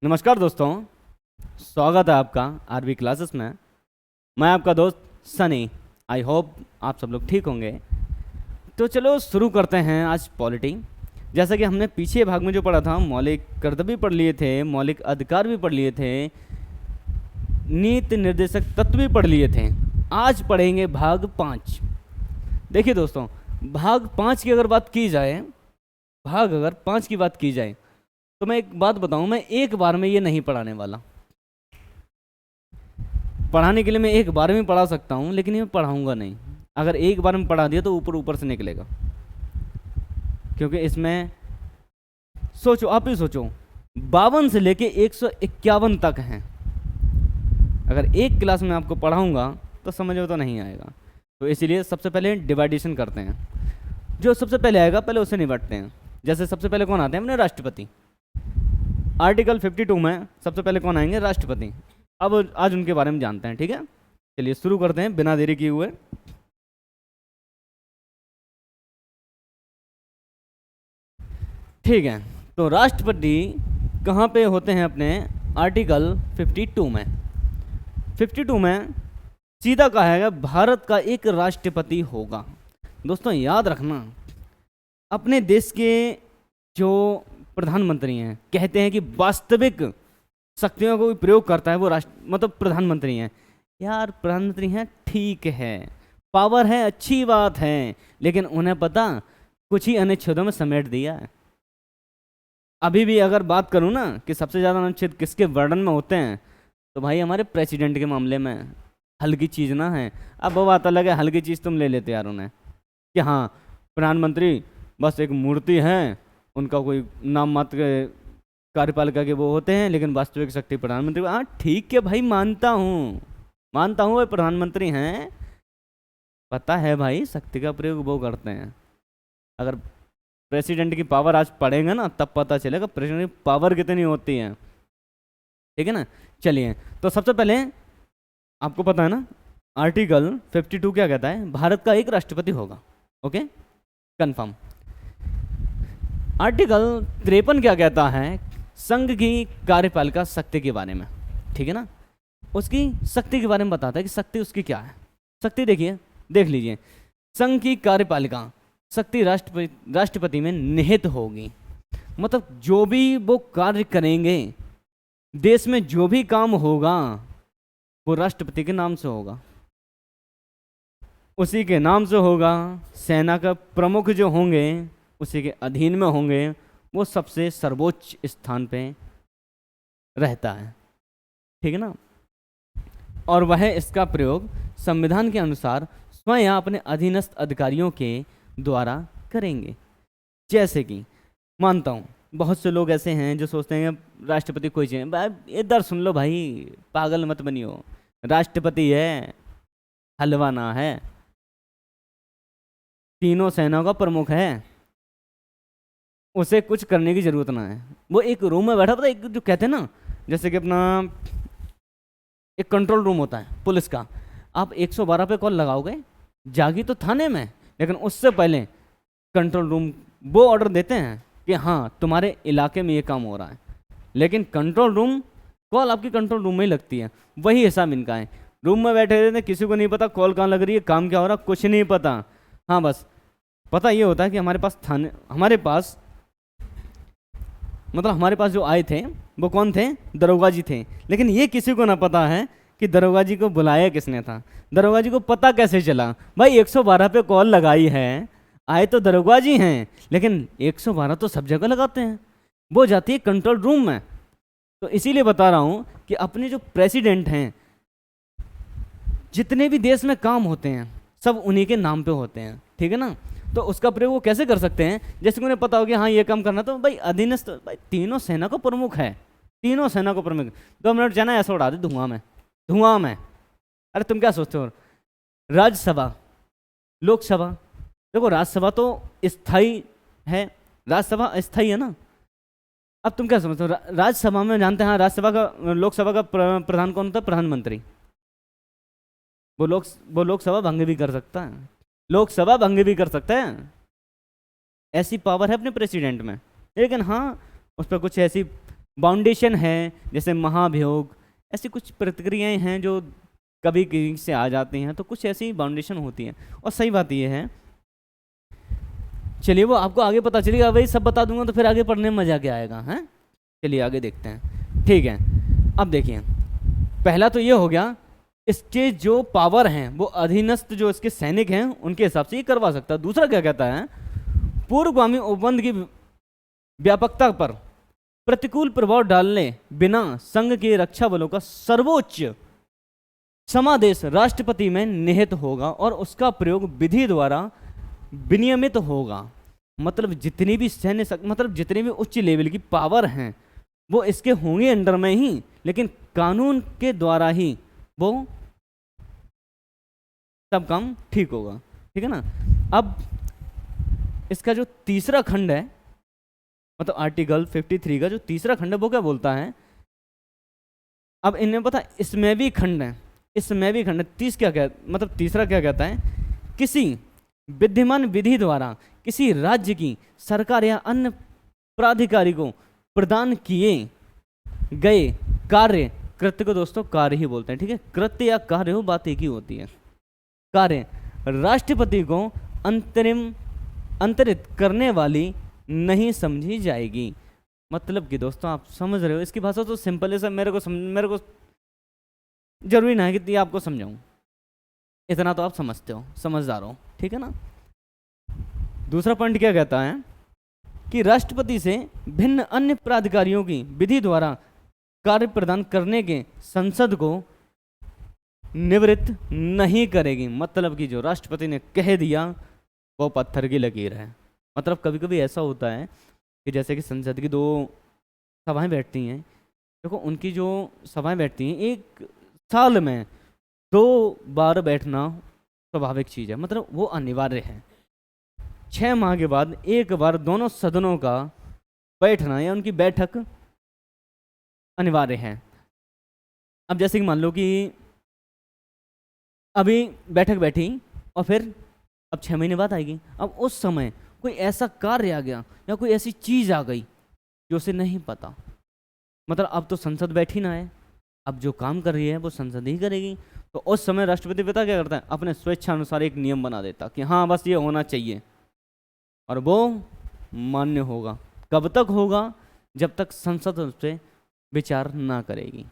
नमस्कार दोस्तों, स्वागत है आपका आरवी क्लासेस में। मैं आपका दोस्त सनी। आई होप आप सब लोग ठीक होंगे। तो चलो शुरू करते हैं आज पॉलिटी। जैसा कि हमने पीछे भाग में जो पढ़ा था, मौलिक कर्तव्य भी पढ़ लिए थे, मौलिक अधिकार भी पढ़ लिए थे, नीति निर्देशक तत्व भी पढ़ लिए थे। आज पढ़ेंगे भाग 5। देखिए दोस्तों, भाग 5 की अगर बात की जाए, अगर 5 की बात की जाए तो मैं एक बात बताऊं, मैं एक बार में ये नहीं पढ़ाने वाला। पढ़ाने के लिए मैं एक बार में पढ़ा सकता हूं, लेकिन ये पढ़ाऊंगा नहीं। अगर एक बार में पढ़ा दिया तो ऊपर ऊपर से निकलेगा, क्योंकि इसमें सोचो, आप ही सोचो, 52 से लेके 151 तक हैं। अगर एक क्लास में आपको पढ़ाऊंगा तो समझो तो नहीं आएगा। तो इसीलिए सबसे पहले डिवाइडेशन करते हैं। जो सबसे पहले आएगा पहले उसे निपटते हैं। जैसे सबसे पहले कौन आते हैं अपने? राष्ट्रपति। आर्टिकल 52 में सबसे पहले कौन आएंगे? राष्ट्रपति। अब आज उनके बारे में जानते हैं, ठीक है। चलिए शुरू करते हैं बिना देरी किए हुए। ठीक है, तो राष्ट्रपति कहाँ पे होते हैं? अपने आर्टिकल 52 में। 52 में सीधा कहा है भारत का एक राष्ट्रपति होगा। दोस्तों याद रखना, अपने देश के जो प्रधानमंत्री हैं, कहते हैं कि वास्तविक शक्तियों को प्रयोग करता है वो मतलब प्रधानमंत्री हैं। यार प्रधानमंत्री हैं, ठीक है, पावर है, अच्छी बात है, लेकिन उन्हें पता कुछ ही अनुच्छेदों में समेट दिया है। अभी भी अगर बात करूं ना कि सबसे ज़्यादा अनुच्छेद किसके वर्णन में होते हैं, तो भाई हमारे प्रेसिडेंट के मामले में। हल्की चीज़ ना है। अब वो बात अलग है, हल्की चीज़ तुम ले लेते यार उन्हें कि हाँ प्रधानमंत्री बस एक मूर्ति है, उनका कोई नाम मात्र कार्यपालिका के वो होते हैं, लेकिन वास्तविक शक्ति प्रधानमंत्री। हाँ ठीक है भाई, मानता हूँ भाई प्रधानमंत्री हैं, पता है भाई, शक्ति का प्रयोग वो करते हैं। अगर प्रेसिडेंट की पावर आज पढ़ेंगे ना तब पता चलेगा प्रेसिडेंट की पावर कितनी होती है, ठीक है ना। चलिए, तो सबसे पहले आपको पता है ना आर्टिकल 52 क्या कहता है? भारत का एक राष्ट्रपति होगा। Okay, confirm. आर्टिकल 53 क्या कहता है? संघ की कार्यपालिका शक्ति के बारे में, ठीक है ना। उसकी शक्ति के बारे में बताता है कि शक्ति उसकी क्या है। शक्ति देखिए, देख लीजिए, संघ की कार्यपालिका शक्ति राष्ट्रपति में निहित होगी। मतलब जो भी वो कार्य करेंगे, देश में जो भी काम होगा वो राष्ट्रपति के नाम से होगा, उसी के नाम से होगा। सेना का प्रमुख जो होंगे उसी के अधीन में होंगे, वो सबसे सर्वोच्च स्थान पे रहता है, ठीक है ना। और वह इसका प्रयोग संविधान के अनुसार स्वयं या अपने अधीनस्थ अधिकारियों के द्वारा करेंगे। जैसे कि मानता हूँ बहुत से लोग ऐसे हैं जो सोचते हैं राष्ट्रपति कोई चीज़, इधर सुन लो भाई, पागल मत बनियो। राष्ट्रपति है, हलवा ना है, तीनों सेनाओं का प्रमुख है, उसे कुछ करने की जरूरत ना है। वो एक रूम में बैठा, पता एक जो कहते हैं ना, जैसे कि अपना एक कंट्रोल रूम होता है पुलिस का, आप 112 पे कॉल लगाओगे, जागी तो थाने में, लेकिन उससे पहले कंट्रोल रूम वो ऑर्डर देते हैं कि हाँ तुम्हारे इलाके में ये काम हो रहा है, लेकिन कंट्रोल रूम कॉल आपकी कंट्रोल रूम में ही लगती है। वही हिसाब इनका है। रूम में बैठे रहते, किसी को नहीं पता कॉल कहाँ लग रही है, काम क्या हो रहा, कुछ नहीं पता। हाँ बस पता ये होता है कि हमारे पास जो आए थे वो कौन थे? दरोगा जी थे। लेकिन ये किसी को ना पता है कि दरोगा जी को बुलाया किसने था। दरोगा जी को पता कैसे चला? भाई 112 पे कॉल लगाई है, आए तो दरोगा जी हैं, लेकिन 112 तो सब जगह लगाते हैं, वो जाती है कंट्रोल रूम में। तो इसीलिए बता रहा हूँ कि अपने जो प्रेसिडेंट हैं, जितने भी देश में काम होते हैं सब उन्हीं के नाम पे होते हैं, ठीक है ना। तो उसका प्रयोग वो कैसे कर सकते हैं? जैसे कि उन्हें पता हो कि हाँ ये काम करना, तो भाई अधीनस्थ, भाई तीनों सेना को प्रमुख है, तीनों सेना को प्रमुख। 2 मिनट जाना ऐसा उड़ा दे धुआं में। अरे तुम क्या सोचते हो? राज्यसभा, लोकसभा, देखो राज्यसभा तो स्थायी है, राज्यसभा अस्थायी है ना। अब तुम क्या समझते हो? राज्यसभा में जानते हैं, हाँ राज्यसभा का, लोकसभा का प्रधान कौन होता है? प्रधानमंत्री। वो लोकसभा भंग भी कर सकता है, लोकसभा भंग भी कर सकता है, ऐसी पावर है अपने प्रेसिडेंट में। लेकिन हाँ उस पर कुछ ऐसी बाउंडेशन है, जैसे महाभियोग, ऐसी कुछ प्रतिक्रियाएं हैं जो कभी कभी से आ जाती हैं, तो कुछ ऐसी बाउंडेशन होती हैं। और सही बात ये है, चलिए वो आपको आगे पता चलेगा, वही सब बता दूंगा तो फिर आगे पढ़ने में मजा क्या आएगा, हैं। चलिए आगे देखते हैं, ठीक है। अब देखिए, पहला तो ये हो गया, इसके जो पावर हैं वो अधीनस्थ जो इसके सैनिक हैं उनके हिसाब से ये करवा सकता है। दूसरा क्या कहता है, पूर्वगामी उपबंध की व्यापकता पर प्रतिकूल प्रभाव डालने बिना संघ के रक्षा बलों का सर्वोच्च समादेश राष्ट्रपति में निहित होगा और उसका प्रयोग विधि द्वारा विनियमित होगा। मतलब जितनी भी मतलब जितनी भी उच्च लेवल की पावर हैं वो इसके होंगे अंडर में ही, लेकिन कानून के द्वारा ही वो सब काम ठीक होगा, ठीक है ना। अब इसका जो तीसरा खंड है, मतलब आर्टिकल 53 का जो तीसरा खंड है वो क्या बोलता है, अब इनमें पता इसमें भी खंड है, इसमें भी खंड 30 क्या मतलब तीसरा क्या कहता है, किसी विद्यमान विधि द्वारा किसी राज्य की सरकार या अन्य प्राधिकारी को प्रदान किए गए कार्य, कृत्य को दोस्तों कार्य ही बोलते हैं, ठीक है। कृत्य या कार्य हो, बात एक ही होती है। कार्य राष्ट्रपति को अंतरित करने वाली नहीं समझी जाएगी। मतलब कि दोस्तों आप समझ रहे हो, इसकी भाषा तो सिंपल है सर, मेरे को जरूरी ना है कि आपको समझाऊं, इतना तो आप समझते हो, समझदार हो, ठीक है ना। दूसरा पॉइंट क्या कहता है कि राष्ट्रपति से भिन्न अन्य प्राधिकारियों की विधि द्वारा कार्य प्रदान करने के संसद को निवृत्त नहीं करेगी। मतलब कि जो राष्ट्रपति ने कह दिया वो पत्थर की लकीर है। मतलब कभी कभी ऐसा होता है कि जैसे कि संसद की 2 सभाएं बैठती हैं, देखो उनकी जो सभाएं बैठती हैं एक साल में 2 बार बैठना स्वाभाविक चीज़ है, मतलब वो अनिवार्य है। 6 माह के बाद एक बार दोनों सदनों का बैठना या उनकी बैठक अनिवार्य है। अब जैसे कि मान लो कि अभी बैठक बैठी और फिर अब 6 महीने बाद आएगी, अब उस समय कोई ऐसा कार्य आ गया या कोई ऐसी चीज़ आ गई जो उसे नहीं पता, मतलब अब तो संसद बैठी ना है, अब जो काम कर रही है वो संसद ही करेगी, तो उस समय राष्ट्रपति पता क्या करता है, अपने स्वेच्छानुसार एक नियम बना देता कि हाँ बस ये होना चाहिए, और वो मान्य होगा। कब तक होगा, जब तक संसद उस पर विचार ना करेगी।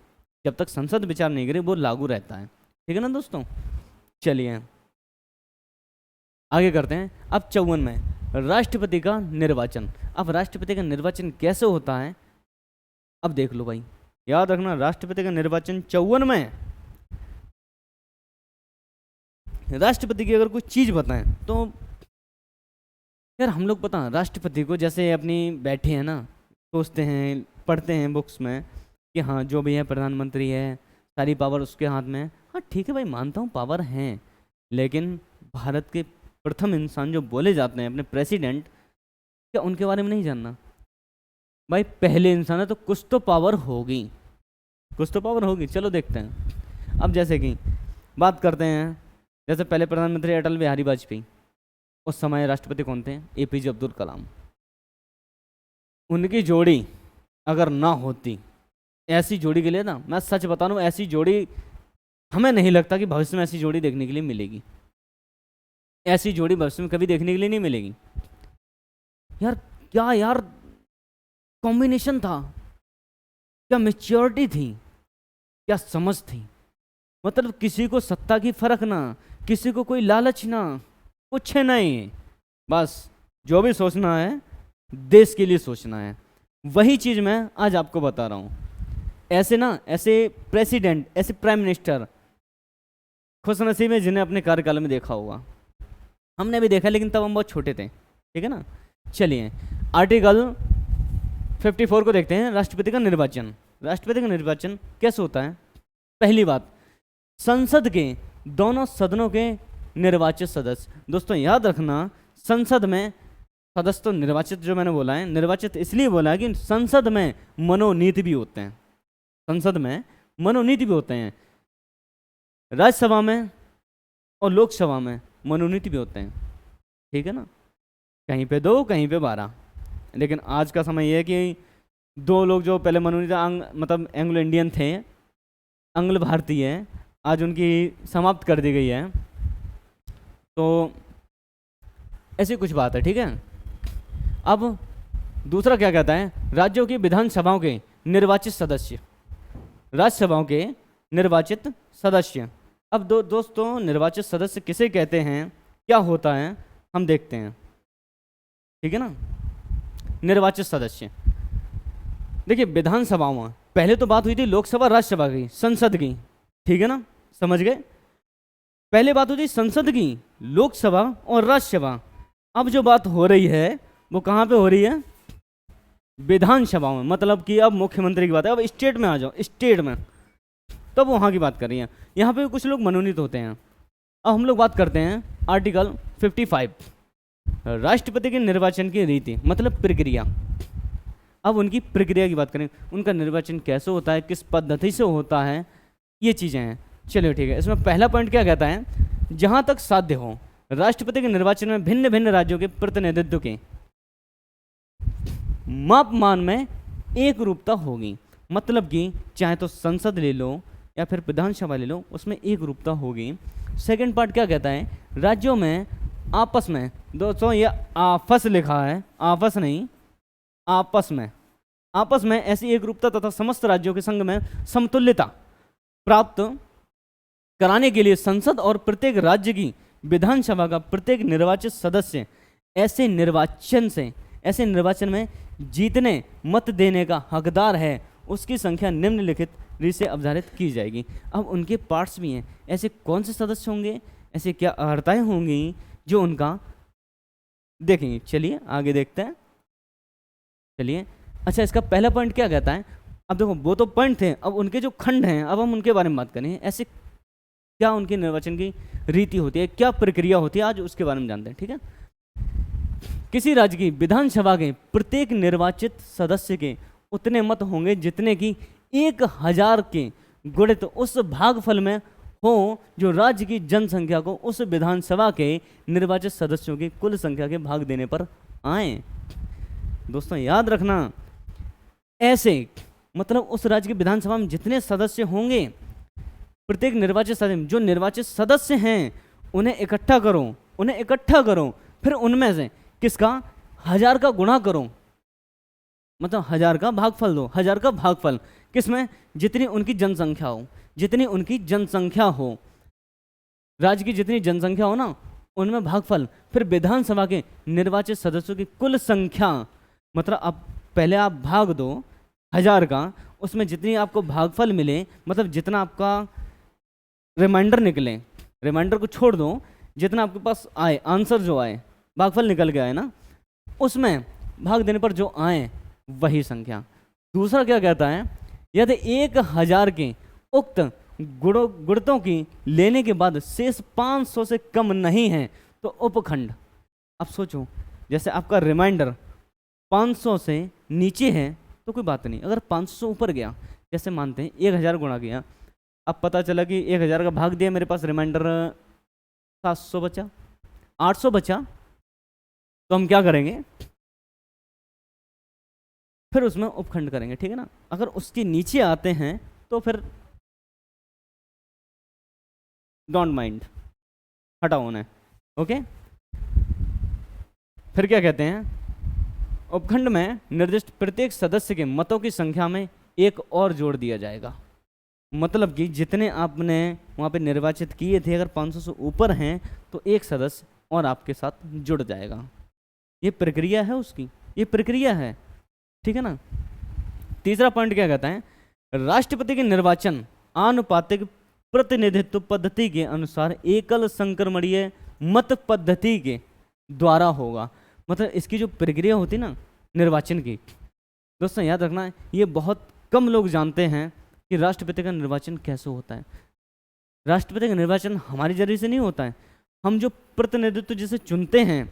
जब तक संसद विचार नहीं करे वो लागू रहता है, ठीक है ना दोस्तों। चलिए आगे करते हैं। अब 54 में राष्ट्रपति का निर्वाचन। अब राष्ट्रपति का निर्वाचन कैसे होता है, अब देख लो भाई, याद रखना राष्ट्रपति का निर्वाचन 54 में। राष्ट्रपति की अगर कोई चीज बताएं तो यार हम लोग पता राष्ट्रपति को जैसे अपनी बैठे हैं ना, सोचते हैं पढ़ते हैं बुक्स में कि हाँ जो भी है प्रधानमंत्री है, सारी पावर उसके हाथ में है। हाँ ठीक है भाई, मानता हूँ पावर हैं, लेकिन भारत के प्रथम इंसान जो बोले जाते हैं अपने प्रेसिडेंट, क्या उनके बारे में नहीं जानना भाई? पहले इंसान है तो कुछ तो पावर होगी, कुछ तो पावर होगी। चलो देखते हैं। अब जैसे कि बात करते हैं, जैसे पहले प्रधानमंत्री अटल बिहारी वाजपेयी, उस समय राष्ट्रपति कौन थे? APJ अब्दुल कलाम। उनकी जोड़ी अगर ना होती, ऐसी जोड़ी के लिए ना मैं सच बता रहा हूँ, ऐसी जोड़ी हमें नहीं लगता कि भविष्य में ऐसी जोड़ी देखने के लिए मिलेगी। ऐसी जोड़ी भविष्य में कभी देखने के लिए नहीं मिलेगी। यार क्या यार कॉम्बिनेशन था, क्या मैच्योरिटी थी, क्या समझ थी। मतलब किसी को सत्ता की फर्क ना, किसी को कोई लालच ना, कुछ नहीं, बस जो भी सोचना है देश के लिए सोचना है। वही चीज़ मैं आज आपको बता रहा हूँ। ऐसे ना, ऐसे प्रेसिडेंट, ऐसे प्राइम मिनिस्टर खुशनसीब है जिन्हें अपने कार्यकाल में देखा होगा। हमने भी देखा, लेकिन तब हम बहुत छोटे थे, ठीक है ना। चलिए आर्टिकल 54 को देखते हैं, राष्ट्रपति का निर्वाचन। राष्ट्रपति का निर्वाचन कैसे होता है? पहली बात, संसद के दोनों सदनों के निर्वाचित सदस्य। दोस्तों याद रखना, संसद में सदस्य तो निर्वाचित, जो मैंने बोला है निर्वाचित इसलिए बोला है कि संसद में मनोनीत भी होते हैं, संसद में मनोनीत भी होते हैं। राज्यसभा में और लोकसभा में मनोनीत भी होते हैं, ठीक है ना। कहीं पे 2, कहीं पे 12। लेकिन आज का समय यह है कि दो लोग जो पहले मनोनीत मतलब एंग्लो इंडियन थे, आंग्ल भारतीय, आज उनकी समाप्त कर दी गई है। तो ऐसी कुछ बात है, ठीक है। अब दूसरा क्या कहता है, राज्यों की विधानसभाओं के निर्वाचित सदस्य, राज्यसभाओं के निर्वाचित सदस्य। अब दोस्तों निर्वाचित सदस्य किसे कहते हैं, क्या होता है, हम देखते हैं, ठीक है ना। निर्वाचित सदस्य, देखिए विधानसभाओं में पहले तो बात हुई थी लोकसभा राज्यसभा की, संसद की, ठीक है ना, समझ गए। पहले बात हुई थी संसद की, लोकसभा और राज्यसभा। अब जो बात हो रही है वो कहाँ पे हो रही है, विधानसभा में। मतलब कि अब मुख्यमंत्री की बात है, अब स्टेट में आ जाओ, स्टेट में तब वहाँ की बात कर रही हैं। यहाँ पे कुछ लोग मनोनीत होते हैं। अब हम लोग बात करते हैं आर्टिकल 55, राष्ट्रपति के निर्वाचन की रीति मतलब प्रक्रिया। अब उनकी प्रक्रिया की बात करें, उनका निर्वाचन कैसे होता है, किस पद्धति से होता है, ये चीज़ें हैं। चलिए ठीक है, इसमें पहला पॉइंट क्या कहता है, जहाँ तक साध्य हो राष्ट्रपति के निर्वाचन में भिन्न भिन्न राज्यों के प्रतिनिधित्व के मापमान में एक रूपता होगी। मतलब कि चाहे तो संसद ले लो या फिर विधानसभा ले लो, उसमें एक रूपता होगी। सेकंड पार्ट क्या कहता है, राज्यों में आपस में, दोस्तों ये आपस लिखा है, आपस नहीं, आपस में ऐसी एक रूपता तथा समस्त राज्यों के संघ में समतुल्यता प्राप्त कराने के लिए संसद और प्रत्येक राज्य की विधानसभा का प्रत्येक निर्वाचित सदस्य ऐसे निर्वाचन में जीतने मत देने का हकदार है, उसकी संख्या निम्नलिखित रीति से अवधारित की जाएगी। अब उनके पार्ट्स भी हैं, ऐसे कौन से सदस्य होंगे, ऐसे क्या अर्हताएं होंगी जो उनका देखेंगे। चलिए आगे देखते हैं। चलिए अच्छा, इसका पहला पॉइंट क्या कहता है, अब देखो वो तो पॉइंट थे, अब उनके जो खंड हैं, अब हम उनके बारे में बात करें। ऐसे क्या उनके निर्वाचन की रीति होती है, क्या प्रक्रिया होती है, आज उसके बारे में जानते हैं, ठीक है। किसी राज्य की विधानसभा के प्रत्येक निर्वाचित सदस्य के उतने मत होंगे जितने की 1000 के गुणित उस भागफल में हो जो राज्य की जनसंख्या को उस विधानसभा के निर्वाचित सदस्यों की कुल संख्या के भाग देने पर आए। दोस्तों याद रखना, ऐसे मतलब उस राज्य की विधानसभा में जितने सदस्य होंगे, प्रत्येक निर्वाचित सदस्य, जो निर्वाचित सदस्य हैं उन्हें इकट्ठा करो, फिर उनमें से किसका 1000 का गुणा करो, मतलब 1000 का भागफल दो। 1000 का भागफल किसमें, जितनी उनकी जनसंख्या हो, राज्य की जितनी जनसंख्या हो ना, उनमें भागफल, फिर विधानसभा के निर्वाचित सदस्यों की कुल संख्या, मतलब अब पहले आप भाग दो 1000 का, उसमें जितनी आपको भागफल मिले, मतलब जितना आपका रिमाइंडर निकले, रिमाइंडर को छोड़ दो, जितना आपके पास आए आंसर जो आए, भागफल निकल गया है ना, उसमें भाग देने पर जो आए वही संख्या। दूसरा क्या कहता है, यदि 1000 के उक्त गुणितों की लेने के बाद शेष 500 से कम नहीं है तो उपखंड। अब सोचो, जैसे आपका रिमाइंडर 500 से नीचे है तो कोई बात नहीं, अगर 500 से ऊपर गया, जैसे मानते हैं 1000 गुणा किया, अब पता चला कि 1000 का भाग दिया, मेरे पास रिमाइंडर 700 बचा, 800 बचा, तो हम क्या करेंगे, फिर उसमें उपखंड करेंगे, ठीक है ना। अगर उसके नीचे आते हैं तो फिर डोंट माइंड, हटाओ उन्हें, ओके। फिर क्या कहते हैं, उपखंड में निर्दिष्ट प्रत्येक सदस्य के मतों की संख्या में एक और जोड़ दिया जाएगा। मतलब कि जितने आपने वहाँ पे निर्वाचित किए थे, अगर 500 से ऊपर हैं तो एक सदस्य और आपके साथ जुड़ जाएगा। ये प्रक्रिया है उसकी, ये प्रक्रिया है, ठीक है ना। तीसरा पॉइंट क्या कहता है, राष्ट्रपति के निर्वाचन आनुपातिक प्रतिनिधित्व पद्धति के अनुसार एकल संक्रमणीय मत पद्धति के द्वारा होगा। मतलब इसकी जो प्रक्रिया होती है ना निर्वाचन की, दोस्तों याद रखना, ये बहुत कम लोग जानते हैं कि राष्ट्रपति का निर्वाचन कैसे होता है। राष्ट्रपति का निर्वाचन हमारे जरिए से नहीं होता है, हम जो प्रतिनिधित्व जिसे चुनते हैं,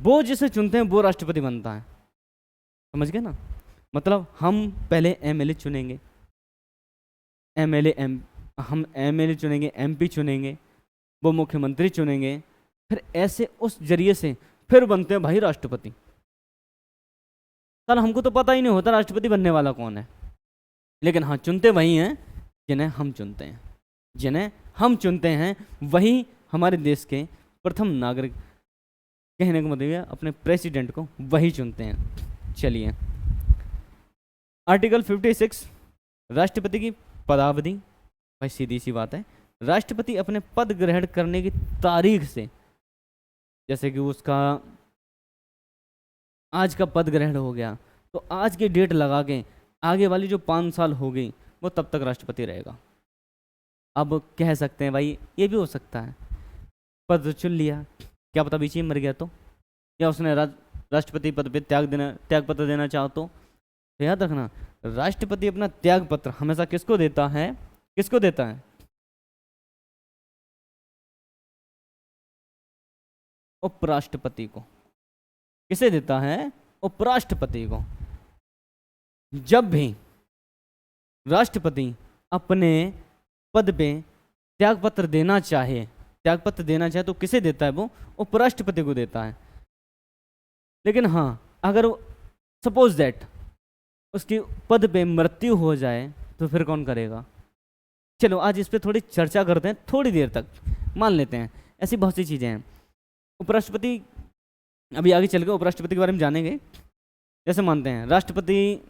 वो जिसे चुनते हैं वो राष्ट्रपति बनता है, समझ गए ना। मतलब हम पहले एमएलए चुनेंगे, हम एमएलए चुनेंगे, एमपी चुनेंगे, वो मुख्यमंत्री चुनेंगे, फिर ऐसे उस जरिए से फिर बनते हैं भाई राष्ट्रपति। साला हमको तो पता ही नहीं होता राष्ट्रपति बनने वाला कौन है, लेकिन हाँ चुनते वही हैं जिन्हें हम चुनते हैं, जिन्हें हम चुनते हैं वही हमारे देश के प्रथम नागरिक, कहने का मतलब है अपने प्रेसिडेंट को वही चुनते हैं। चलिए, आर्टिकल 56 राष्ट्रपति की पदावधि। भाई सीधी सी बात है, राष्ट्रपति अपने पद ग्रहण करने की तारीख से, जैसे कि उसका आज का पद ग्रहण हो गया तो आज की डेट लगा के आगे वाली जो 5 साल हो गई वो तब तक राष्ट्रपति रहेगा। अब कह सकते हैं भाई ये भी हो सकता है, पद तो चुन लिया, क्या पता बीच में मर गया तो, या उसने राष्ट्रपति पद पे त्याग पत्र देना चाहो तो याद रखना राष्ट्रपति अपना त्याग पत्र हमेशा किसको देता है, किसको देता है? उपराष्ट्रपति को। किसे देता है? उपराष्ट्रपति को। जब भी राष्ट्रपति अपने पद पे त्यागपत्र देना चाहे तो किसे देता है? वो उपराष्ट्रपति को देता है। लेकिन हाँ, अगर सपोज दैट उसकी पद पे मृत्यु हो जाए तो फिर कौन करेगा? चलो आज इस पे थोड़ी चर्चा करते हैं, थोड़ी देर तक मान लेते हैं, ऐसी बहुत सी चीज़ें हैं। उपराष्ट्रपति, अभी आगे चल के उपराष्ट्रपति के बारे में जानेंगे। जैसे मानते हैं राष्ट्रपति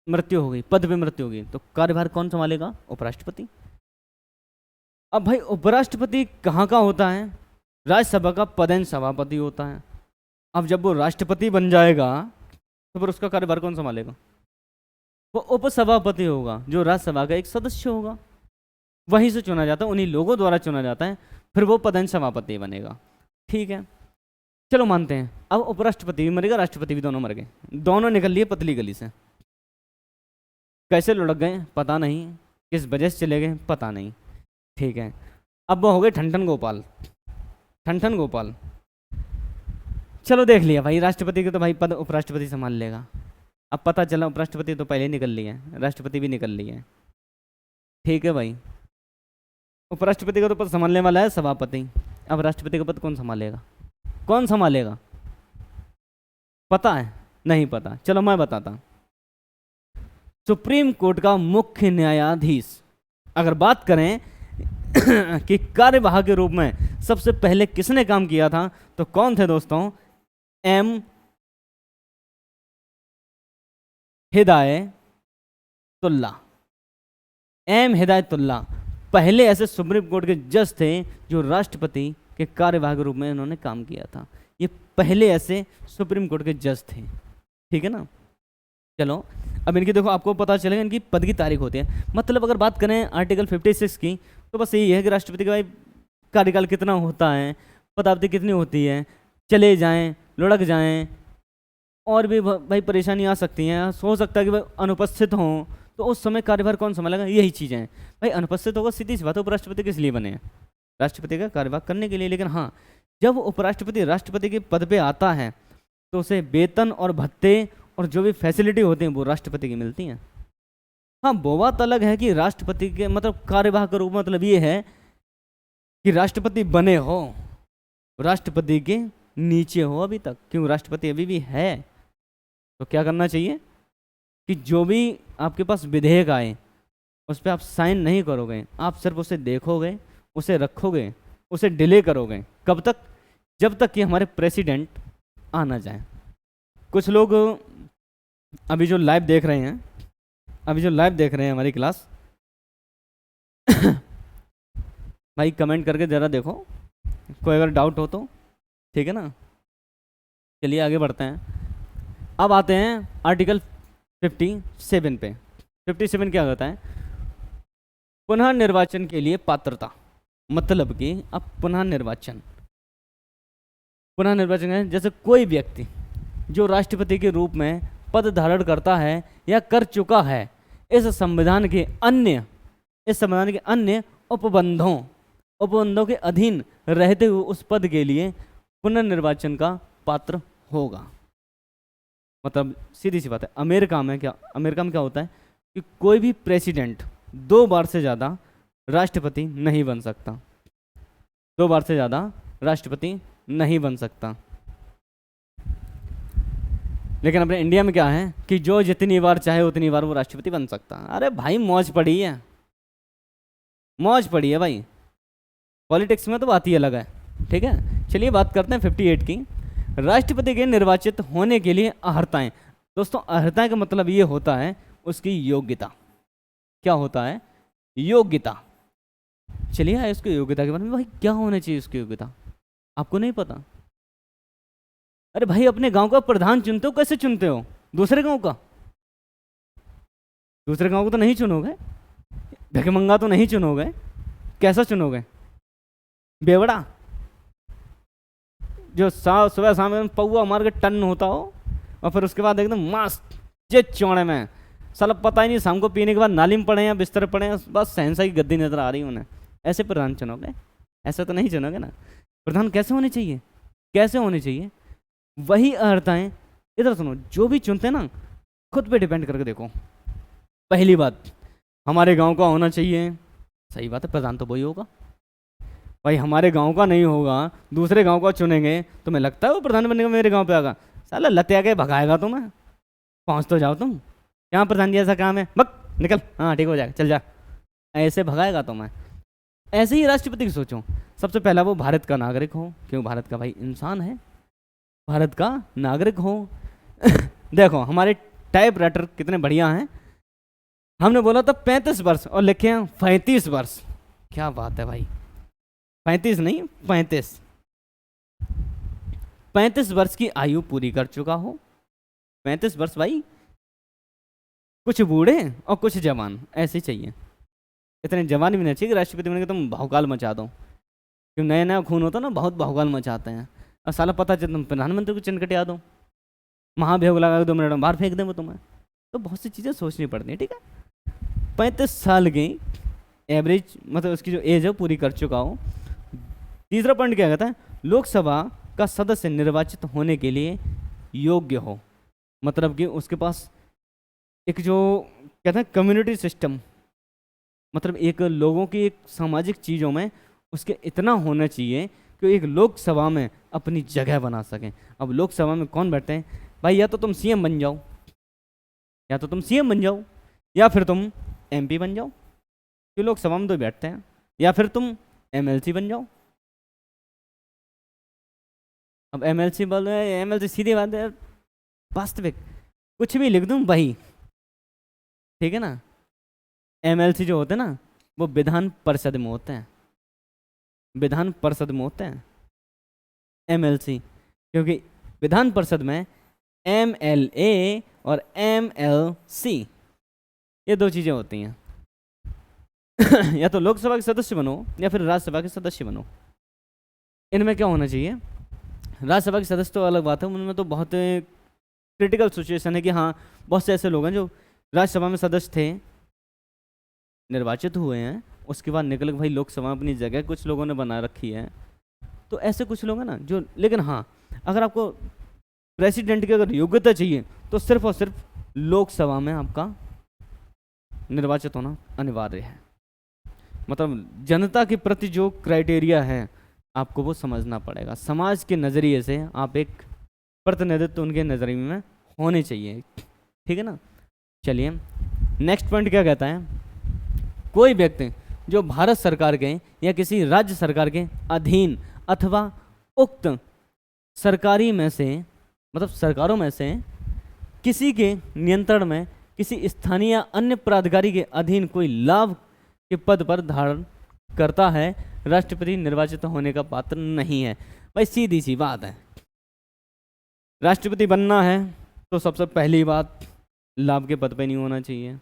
मृत्यु हो गई, पद पे मृत्यु हो गई, तो कार्यभार कौन संभालेगा? उपराष्ट्रपति। अब भाई उपराष्ट्रपति कहाँ का होता है? राज्यसभा का पदेन सभापति होता है। अब जब वो राष्ट्रपति बन जाएगा तो फिर उसका कार्यभार कौन संभालेगा? वो उपसभापति होगा, जो राज्यसभा का एक सदस्य होगा, वहीं से चुना जाता है, उन्हीं लोगों द्वारा चुना जाता है, फिर वो पदेन सभापति बनेगा। ठीक है, चलो मानते हैं। अब उपराष्ट्रपति भी मरेगा, राष्ट्रपति भी, दोनों मर गए, दोनों निकल लिए पतली गली से। कैसे लुढ़क गए पता नहीं, किस वजह से चले गए पता नहीं। ठीक है, अब वो हो गए ठनठन गोपाल। चलो देख लिया भाई, राष्ट्रपति के तो भाई पद उपराष्ट्रपति संभाल लेगा। अब पता चला उपराष्ट्रपति तो पहले निकल लिए हैं, राष्ट्रपति भी निकल लिए हैं। ठीक है भाई, उपराष्ट्रपति का तो पद संभालने वाला है सभापति। अब राष्ट्रपति का पद कौन संभालेगा? कौन संभालेगा? पता है? नहीं पता। चलो मैं बताता हूं। सुप्रीम कोर्ट का मुख्य न्यायाधीश, अगर बात करें कि कार्यवाहक के रूप में सबसे पहले किसने काम किया था, तो कौन थे दोस्तों? एम हिदायतुल्लाह पहले ऐसे सुप्रीम कोर्ट के जज थे जो राष्ट्रपति के कार्यवाहक के रूप में इन्होंने काम किया था। ये पहले ऐसे सुप्रीम कोर्ट के जज थे। ठीक है ना? चलो अब इनकी देखो, आपको पता चलेगा इनकी पद की तारीख होती है। मतलब अगर बात करें आर्टिकल 56 की, तो बस यही है कि राष्ट्रपति का भाई कार्यकाल कितना होता है, पदावधि कितनी होती है, चले जाएं, लुढ़क जाएं, और भी भाई परेशानी आ सकती हैं। हो सकता है कि भाई अनुपस्थित हों, तो उस समय कार्यभार कौन संभालेगा? यही चीज़ें हैं भाई। अनुपस्थित होगा, सीधी सी बात है, उपराष्ट्रपति किस लिए बने हैं? राष्ट्रपति का कार्यभार करने के लिए। लेकिन हाँ, जब उपराष्ट्रपति राष्ट्रपति के पद पे आता है तो उसे वेतन और भत्ते और जो भी फैसिलिटी होती हैं वो राष्ट्रपति की मिलती हैं। हाँ, वो बात अलग है कि राष्ट्रपति के मतलब कार्यवाहक रूप मतलब ये है कि राष्ट्रपति बने हो, राष्ट्रपति के नीचे हो अभी तक, क्यों राष्ट्रपति अभी भी है। तो क्या करना चाहिए कि जो भी आपके पास विधेयक आए उस पर आप साइन नहीं करोगे, आप सिर्फ उसे देखोगे, उसे रखोगे, उसे डिले करोगे। कब तक? जब तक कि हमारे प्रेसिडेंट आ ना जाए। कुछ लोग अभी जो लाइव देख रहे हैं हमारी क्लास भाई कमेंट करके ज़रा देखो, कोई अगर डाउट हो तो। ठीक है ना? चलिए आगे बढ़ते हैं। अब आते हैं आर्टिकल 57 पे। 57 क्या होता है? पुनः निर्वाचन के लिए पात्रता। मतलब कि अब पुनः निर्वाचन है, जैसे कोई व्यक्ति जो राष्ट्रपति के रूप में पद धारण करता है या कर चुका है, इस संविधान के अन्य उपबंधों के अधीन रहते हुए उस पद के लिए पुनर्निर्वाचन का पात्र होगा। मतलब सीधी सी बात है, अमेरिका में क्या होता है कि कोई भी प्रेसिडेंट 2 बार से ज़्यादा राष्ट्रपति नहीं बन सकता। 2 बार से ज़्यादा राष्ट्रपति नहीं बन सकता। लेकिन अपने इंडिया में क्या है कि जो जितनी बार चाहे उतनी बार वो राष्ट्रपति बन सकता है। अरे भाई मौज पड़ी है, मौज पड़ी है भाई, पॉलिटिक्स में तो बात ही अलग है। ठीक है, चलिए बात करते हैं 58 की। राष्ट्रपति के निर्वाचित होने के लिए अर्हताएं। दोस्तों अर्हताएं का मतलब ये होता है उसकी योग्यता। क्या होता है? योग्यता। चलिए आए उसकी योग्यता के बारे में। भाई क्या होना चाहिए उसकी योग्यता, आपको नहीं पता? अरे भाई अपने गांव का प्रधान चुनते हो, कैसे चुनते हो? दूसरे गांव का? दूसरे गांव को तो नहीं चुनोगे, भिखमंगा तो नहीं चुनोगे, कैसा चुनोगे? बेवड़ा जो सुबह शाम में पौवा मार के टन होता हो और फिर उसके बाद एकदम मस्त जे चौड़े में, साला पता ही नहीं शाम को पीने के बाद नाली में पड़े या बिस्तर पड़े हैं, बस शहंशाह की गद्दी नजर आ रही है उन्हें। ऐसे प्रधान चुनोगे? ऐसा तो नहीं चुनोगे ना। प्रधान कैसे होने चाहिए? कैसे होने चाहिए? वही अर्हताएं, इधर सुनो, जो भी चुनते हैं ना खुद पे डिपेंड करके देखो। पहली बात, हमारे गांव का होना चाहिए। सही बात है, प्रधान तो वही होगा। भाई हमारे गांव का नहीं होगा, दूसरे गांव का चुनेंगे, तुम्हें लगता है वो प्रधान बनने का मेरे गांव पे आएगा? साला लतिया के भगाएगा तुम्हें। पहुंच तो जाओ तुम, यहाँ प्रधान जी ऐसा काम है, बक निकल, हाँ ठीक हो जाएगा, चल जा, ऐसे भगाएगा तुम्हें। ऐसे ही राष्ट्रपति की सोचो, सबसे पहला वो भारत का नागरिक हो, क्यों? भारत का भाई इंसान है, भारत का नागरिक हो। देखो हमारे टाइप राइटर कितने बढ़िया हैं। हमने बोला था 35 वर्ष और लिखे हैं 35 वर्ष। क्या बात है भाई, 35 नहीं 35। 35 वर्ष की आयु पूरी कर चुका हो। 35 वर्ष भाई, कुछ बूढ़े और कुछ जवान ऐसे चाहिए। इतने जवान भी नहीं चाहिए कि राष्ट्रपति बनने के तुम भावकाल मचा दो, क्यों? नया नया खून होता ना, बहुत भावकाल मचाते हैं। और साला पता चल तुम प्रधानमंत्री को चिन्ह कटिया दो, महाभियोग लगा के 2 मिनट में बाहर फेंक दें वो तुम्हें। तो बहुत सी चीज़ें सोचनी पड़ती हैं। ठीक है, 35 साल की एवरेज, मतलब उसकी जो एज है पूरी कर चुका हो। तीसरा पॉइंट क्या कहता है? लोकसभा का सदस्य निर्वाचित होने के लिए योग्य हो, मतलब कि उसके पास एक जो कहते हैं कम्युनिटी सिस्टम, मतलब एक लोगों की एक सामाजिक चीज़ों में उसके इतना होना चाहिए कि एक लोकसभा में अपनी जगह बना सकें। अब लोकसभा में कौन बैठते हैं भाई? या तो तुम सीएम बन जाओ, या तो तुम सीएम बन जाओ, या फिर तुम एमपी बन जाओ, कि लोकसभा में तो बैठते हैं, या फिर तुम एमएलसी बन जाओ। अब एमएलसी बोल रहे हैं, एमएलसी सीधी बात है, वास्तविक कुछ भी लिख दूं भाई, ठीक है ना। एमएलसी जो होते हैं ना वो विधान परिषद में होते हैं, विधान परिषद में होते हैं एमएलसी, क्योंकि विधान परिषद में एमएलए और एमएलसी ये 2 चीज़ें होती हैं। या तो लोकसभा के सदस्य बनो या फिर राज्यसभा के सदस्य बनो। इनमें क्या होना चाहिए? राज्यसभा के सदस्य तो अलग बात है, उनमें तो बहुत क्रिटिकल सिचुएशन है कि हाँ बहुत से ऐसे लोग हैं जो राज्यसभा में सदस्य थे, निर्वाचित हुए हैं, उसके बाद निकल के भाई लोकसभा अपनी जगह कुछ लोगों ने बना रखी है। तो ऐसे कुछ लोग हैं ना जो, लेकिन हाँ अगर आपको प्रेसिडेंट की अगर योग्यता चाहिए तो सिर्फ और सिर्फ लोकसभा में आपका निर्वाचित होना अनिवार्य है। मतलब जनता के प्रति जो क्राइटेरिया है आपको वो समझना पड़ेगा। समाज के नज़रिए से आप एक प्रतिनिधित्व उनके नज़रिए में होने चाहिए, ठीक है ना। चलिए नेक्स्ट पॉइंट क्या कहता है? कोई व्यक्ति जो भारत सरकार के या किसी राज्य सरकार के अधीन अथवा उक्त सरकारी में से, मतलब सरकारों में से किसी के नियंत्रण में किसी स्थानीय या अन्य प्राधिकारी के अधीन कोई लाभ के पद पर धारण करता है, राष्ट्रपति निर्वाचित होने का पात्र नहीं है। भाई सीधी सी बात है, राष्ट्रपति बनना है तो सबसे पहली बात लाभ के पद पे नहीं होना चाहिए।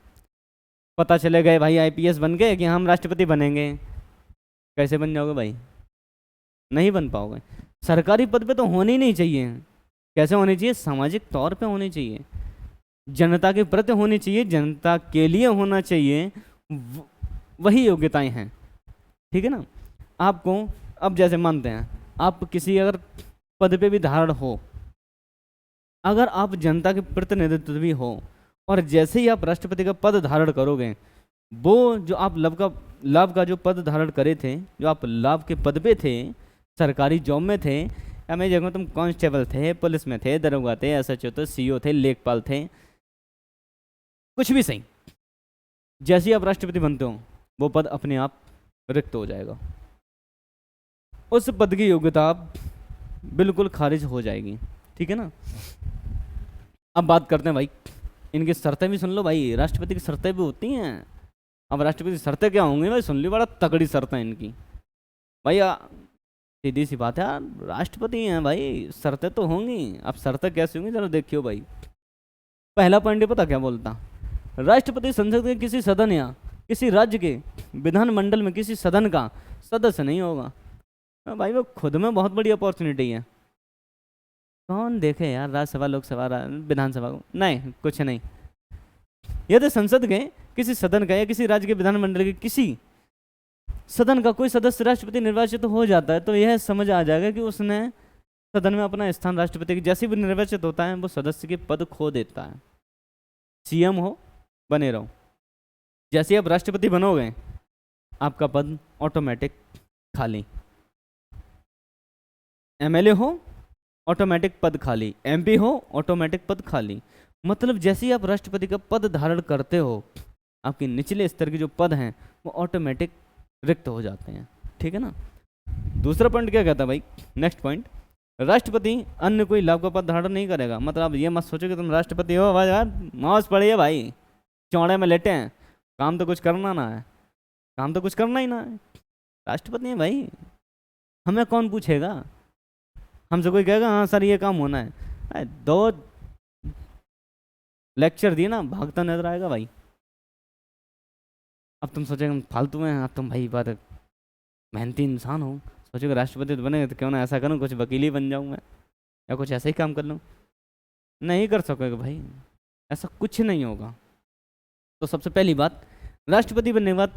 पता चले गए भाई आईपीएस बन गए कि हम राष्ट्रपति बनेंगे, कैसे बन जाओगे भाई? नहीं बन पाओगे। सरकारी पद पे तो होने ही नहीं चाहिए। कैसे होने चाहिए? सामाजिक तौर पे होने चाहिए, जनता के प्रति होनी चाहिए, जनता के लिए होना चाहिए, वही योग्यताएं हैं, ठीक है ना। आपको अब जैसे मानते हैं आप किसी अगर पद पे भी धारण हो, अगर आप जनता के प्रतिनिधित्व भी हो और जैसे ही आप राष्ट्रपति का पद धारण करोगे, वो जो आप लाभ का जो पद धारण करे थे, जो आप लाभ के पद पे थे, सरकारी जॉब में थे, या मैं देखूँ तुम कांस्टेबल थे, पुलिस में थे, दरोगा थे, एसएचओ थे, सीओ थे, लेखपाल थे, कुछ भी सही, जैसे ही आप राष्ट्रपति बनते हो वो पद अपने आप रिक्त हो जाएगा, उस पद की योग्यता बिल्कुल खारिज हो जाएगी। ठीक है ना। अब बात करते हैं भाई, इनकी शर्तें भी सुन लो भाई, राष्ट्रपति की शर्तें भी होती हैं। अब राष्ट्रपति की शर्तें क्या होंगी भाई, सुन ली, बड़ा तगड़ी शर्तें इनकी भाई। सीधी सी बात है यार, राष्ट्रपति हैं भाई, शर्तें तो होंगी। अब शर्तें कैसी होंगी जरा देखियो भाई। पहला पॉइंट पता क्या बोलता, राष्ट्रपति संसद के किसी सदन या किसी राज्य के विधानमंडल में किसी सदन का सदस्य नहीं होगा। भाई वो खुद में बहुत बड़ी अपॉर्चुनिटी है। कौन देखे यार राज्यसभा, लोकसभा, विधानसभा को, नहीं कुछ नहीं। यदि संसद के किसी सदन का या किसी राज्य के विधानमंडल के किसी सदन का कोई सदस्य राष्ट्रपति निर्वाचित हो जाता है तो यह समझ आ जाएगा कि उसने सदन में अपना स्थान राष्ट्रपति के जैसे भी निर्वाचित होता है वो सदस्य के पद खो देता है। सीएम हो, बने रहो, जैसे ही आप राष्ट्रपति बनोगे आपका पद ऑटोमेटिक खाली। एमएलए हो ऑटोमेटिक पद खाली, एमपी हो ऑटोमेटिक पद खाली। मतलब जैसे ही आप राष्ट्रपति का पद धारण करते हो आपके निचले स्तर के जो पद हैं वो ऑटोमेटिक रिक्त हो जाते हैं। ठीक है ना। दूसरा पॉइंट क्या कहता है भाई, नेक्स्ट पॉइंट, राष्ट्रपति अन्य कोई लाभ का पद धारण नहीं करेगा। मतलब ये मत सोचो कि तुम राष्ट्रपति हो भाई यार मौज पड़ी है भाई, चौड़े में लेटे हैं, काम तो कुछ करना ना है, काम तो कुछ करना ही ना है। राष्ट्रपति है भाई, हमें कौन पूछेगा, हमसे कोई कहेगा हाँ सर ये काम होना है, 2 लेक्चर दिए ना भागता नजर आएगा भाई। अब तुम सोचेगे हम फालतू में, अब तुम भाई बात मेहनती इंसान हो, सोचोगे राष्ट्रपति तो बने तो क्यों ना ऐसा करूँ, कुछ वकील ही बन जाऊँ मैं या कुछ ऐसा ही काम कर लूँ। नहीं कर सकोगे भाई, ऐसा कुछ नहीं होगा। तो सबसे पहली बात, राष्ट्रपति बनने के बाद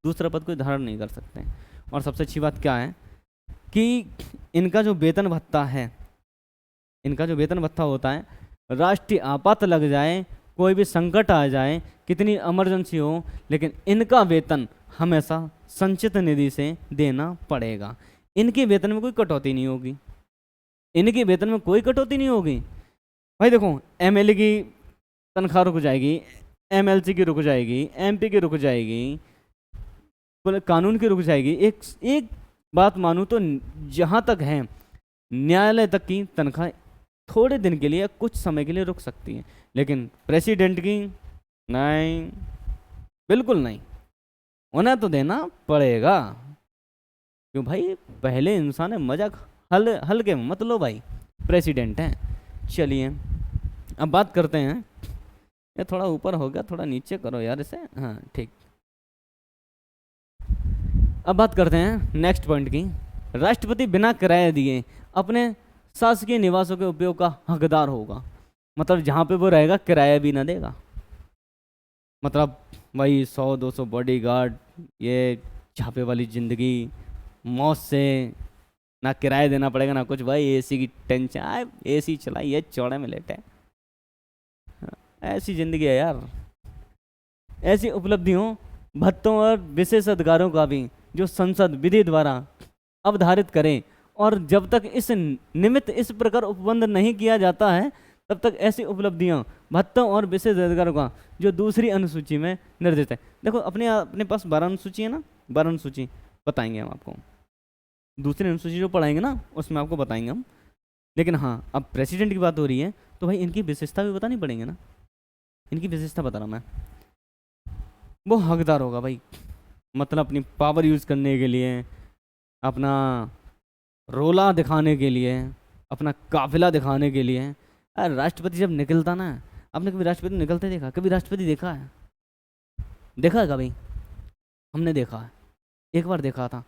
दूसरा पद कोई धारण नहीं कर सकते। और सबसे अच्छी बात क्या है कि इनका जो वेतन भत्ता है, इनका जो वेतन भत्ता होता है, राष्ट्रीय आपात लग जाए, कोई भी संकट आ जाए, कितनी इमरजेंसी हो, लेकिन इनका वेतन हमेशा संचित निधि से देना पड़ेगा। इनके वेतन में कोई कटौती नहीं होगी, इनके वेतन में कोई कटौती नहीं होगी भाई। देखो एमएलए की तनख्वाह रुक जाएगी, एमएलसी की रुक जाएगी, एमपी की रुक जाएगी, कानून की रुक जाएगी। एक बात मानूं तो जहाँ तक है न्यायालय तक की तनख्वाह थोड़े दिन के लिए कुछ समय के लिए रुक सकती है, लेकिन प्रेसिडेंट की नहीं, बिल्कुल नहीं, उन्हें तो देना पड़ेगा। क्यों भाई, पहले इंसान है, मजाक हल्के में मत लो भाई, प्रेसिडेंट हैं। चलिए अब बात करते हैं, ये थोड़ा ऊपर हो गया, थोड़ा नीचे करो यार इसे, हाँ ठीक। अब बात करते हैं नेक्स्ट पॉइंट की, राष्ट्रपति बिना किराया दिए अपने शासकीय निवासों के उपयोग का हकदार होगा। मतलब जहाँ पे वो रहेगा किराया भी ना देगा। मतलब भाई 100-200 बॉडीगार्ड, ये छापे वाली ज़िंदगी, मौज से, ना किराया देना पड़ेगा ना कुछ, भाई एसी की टेंशन, आए एसी चलाइए, चौड़े में लेटे, ऐसी ज़िंदगी है यार। ऐसी उपलब्धियों, भत्तों और विशेष अधिकारों का भी जो संसद विधि द्वारा अवधारित करे, और जब तक इस निमित्त इस प्रकार उपबंध नहीं किया जाता है तब तक ऐसी उपलब्धियां, भत्तों और विशेष अधिकारों का जो दूसरी अनुसूची में निर्दिष्ट है। देखो अपने पास 12 अनुसूची है ना, 12 अनुसूची बताएंगे हम आपको, दूसरी अनुसूची जो पढ़ाएंगे ना उसमें आपको बताएंगे हम। लेकिन हाँ अब प्रेसिडेंट की बात हो रही है तो भाई इनकी विशेषता भी बतानी पड़ेंगे ना। इनकी विशेषता बता रहा मैं, वो हकदार होगा भाई, मतलब अपनी पावर यूज़ करने के लिए, अपना रोला दिखाने के लिए, अपना काफिला दिखाने के लिए। अरे राष्ट्रपति जब निकलता ना, आपने कभी राष्ट्रपति निकलते देखा? कभी राष्ट्रपति देखा है? देखा है कभी? हमने देखा है, एक बार देखा था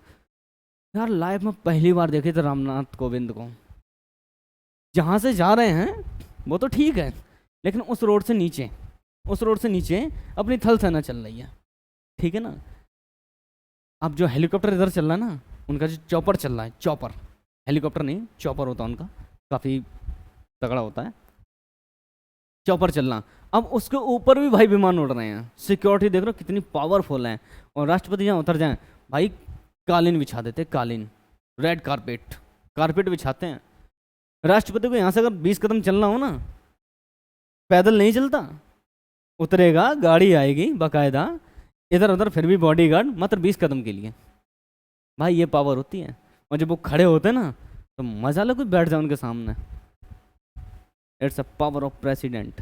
यार, लाइफ में पहली बार देखे थे रामनाथ कोविंद को। जहाँ से जा रहे हैं वो तो ठीक है, लेकिन उस रोड से नीचे, उस रोड से नीचे अपनी थल सेना चल रही है, ठीक है ना। अब जो हेलीकॉप्टर इधर चल रहा है ना, उनका जो चॉपर चल रहा है, चॉपर, हेलीकॉप्टर नहीं चॉपर होता है उनका, काफ़ी तगड़ा होता है चॉपर चलना। अब उसके ऊपर भी भाई विमान उड़ रहे हैं, सिक्योरिटी देख रहे हो कितनी पावरफुल है। और राष्ट्रपति जहाँ उतर जाएं भाई कालीन बिछा देते, कालीन, रेड कारपेट, कारपेट बिछाते हैं, राष्ट्रपति को यहाँ से अगर 20 कदम चलना हो ना, पैदल नहीं चलता, उतरेगा, गाड़ी आएगी बाकायदा, इधर उधर फिर भी बॉडीगार्ड, मात्र 20 कदम के लिए। भाई ये पावर होती है। और जब वो खड़े होते हैं ना तो मजा लो, कोई बैठ जाए उनके सामने। It's a power of president.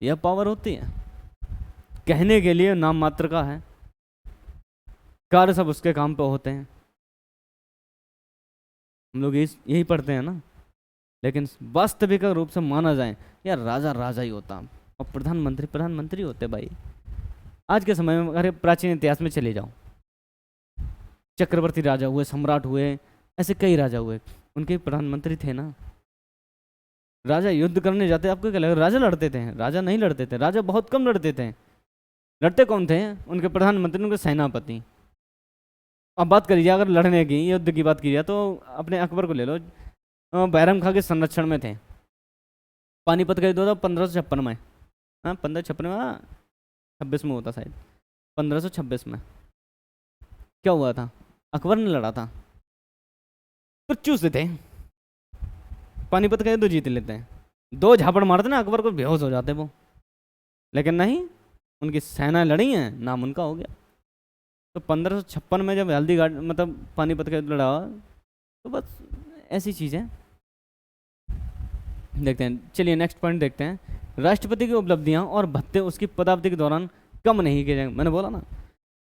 यह पावर होती है, कहने के लिए नाम मात्र का है, कार्य सब उसके काम पे होते हैं। हम लोग यही पढ़ते हैं ना, लेकिन वास्तविक रूप से माना जाए यार, राजा राजा ही होता और प्रधानमंत्री प्रधानमंत्री होते भाई। आज के समय में अरे प्राचीन इतिहास में चले जाओ, चक्रवर्ती राजा हुए, सम्राट हुए, ऐसे कई राजा हुए, उनके प्रधानमंत्री थे ना। राजा युद्ध करने जाते, आपको क्या लगा राजा लड़ते थे? राजा नहीं लड़ते थे, राजा बहुत कम लड़ते थे। लड़ते कौन थे? उनके प्रधानमंत्री, उनके सेनापति। अब बात करिए अगर लड़ने की, युद्ध की बात की जाए तो अपने अकबर को ले लो, बैरम खां के संरक्षण में थे। पानीपत का युद्ध था 1556 में, हाँ 1556 में, 26 में होता शायद, 1526 में। क्या हुआ था? अकबर ने लड़ा था, तो चूसे थे, पानीपत का युद्ध जीत लेते हैं। 2 झापड़ मारते ना, अकबर को बेहोश हो जाते वो, लेकिन नहीं, उनकी सेना लड़ी है, नाम उनका हो गया। तो 1556 में जब हल्दी घाट मतलब पानीपत का युद्ध लड़ा, तो बस ऐसी चीज़ है। देखते हैं, चलिए नेक्स्ट पॉइंट देखते हैं। राष्ट्रपति की उपलब्धियां और भत्ते उसकी पदावधि के दौरान कम नहीं किए जाएंगे। मैंने बोला ना,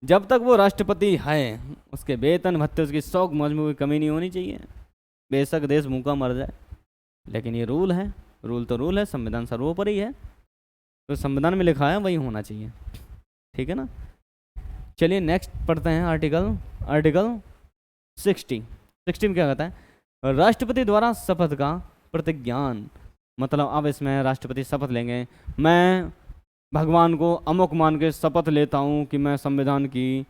जब तक वो राष्ट्रपति है उसके वेतन भत्ते, उसकी शौक मौज में कोई कमी नहीं होनी चाहिए, बेशक देश भूखा मर जाए। लेकिन ये रूल है, रूल तो रूल है, संविधान सर्वोपरि है, तो संविधान में लिखा है वही होना चाहिए, ठीक है ना। चलिए नेक्स्ट पढ़ते हैं आर्टिकल 60 में क्या कहता है? राष्ट्रपति द्वारा शपथ का प्रतिज्ञान। मतलब अब इसमें राष्ट्रपति शपथ लेंगे, मैं भगवान को अमुक मान के शपथ लेता हूँ कि मैं संविधान की